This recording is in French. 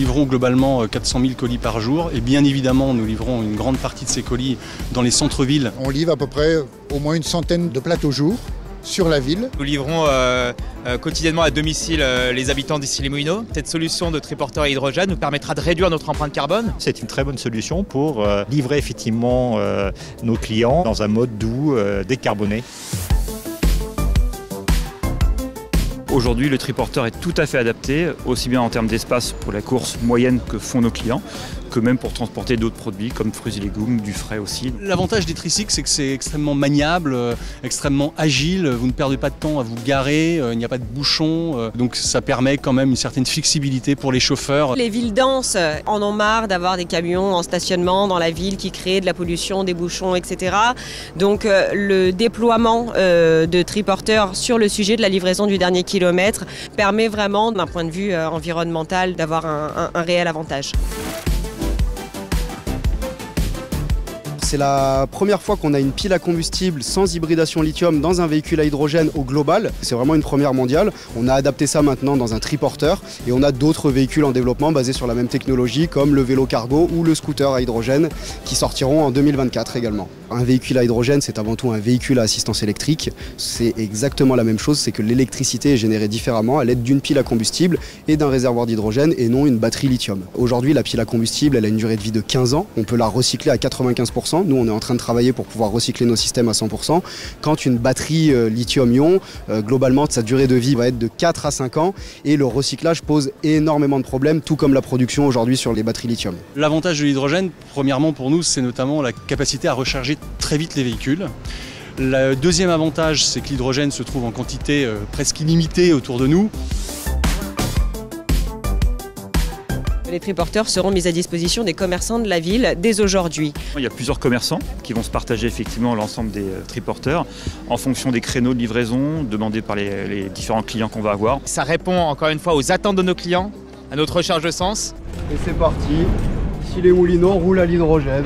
livrons globalement 400 000 colis par jour et bien évidemment nous livrons une grande partie de ces colis dans les centres-villes. On livre à peu près au moins une centaine de plateaux jour sur la ville. Nous livrons quotidiennement à domicile les habitants d'Issy-les-Moulineaux. Cette solution de triporteur à hydrogène nous permettra de réduire notre empreinte carbone. C'est une très bonne solution pour livrer effectivement nos clients dans un mode doux, décarboné. Aujourd'hui, le triporteur est tout à fait adapté, aussi bien en termes d'espace pour la course moyenne que font nos clients, que même pour transporter d'autres produits comme fruits et légumes, du frais aussi. L'avantage des tricycles, c'est que c'est extrêmement maniable, extrêmement agile, vous ne perdez pas de temps à vous garer, il n'y a pas de bouchons, donc ça permet quand même une certaine flexibilité pour les chauffeurs. Les villes denses en ont marre d'avoir des camions en stationnement dans la ville qui créent de la pollution, des bouchons, etc. Donc le déploiement de triporteurs sur le sujet de la livraison du dernier kilomètre permet vraiment, d'un point de vue environnemental, d'avoir un réel avantage. C'est la première fois qu'on a une pile à combustible sans hybridation lithium dans un véhicule à hydrogène au global. C'est vraiment une première mondiale. On a adapté ça maintenant dans un triporteur et on a d'autres véhicules en développement basés sur la même technologie comme le vélo cargo ou le scooter à hydrogène qui sortiront en 2024 également. Un véhicule à hydrogène, c'est avant tout un véhicule à assistance électrique. C'est exactement la même chose, c'est que l'électricité est générée différemment à l'aide d'une pile à combustible et d'un réservoir d'hydrogène et non une batterie lithium. Aujourd'hui, la pile à combustible, elle a une durée de vie de 15 ans. On peut la recycler à 95%. Nous, on est en train de travailler pour pouvoir recycler nos systèmes à 100%. Quand une batterie lithium-ion, globalement, sa durée de vie va être de 4 à 5 ans et le recyclage pose énormément de problèmes, tout comme la production aujourd'hui sur les batteries lithium. L'avantage de l'hydrogène, premièrement pour nous, c'est notamment la capacité à recharger très vite les véhicules. Le deuxième avantage, c'est que l'hydrogène se trouve en quantité presque illimitée autour de nous. Les triporteurs seront mis à disposition des commerçants de la ville dès aujourd'hui. Il y a plusieurs commerçants qui vont se partager effectivement l'ensemble des triporteurs en fonction des créneaux de livraison demandés par les différents clients qu'on va avoir. Ça répond encore une fois aux attentes de nos clients, à notre recherche de sens. Et c'est parti, Issy-les-Moulineaux roule à l'hydrogène.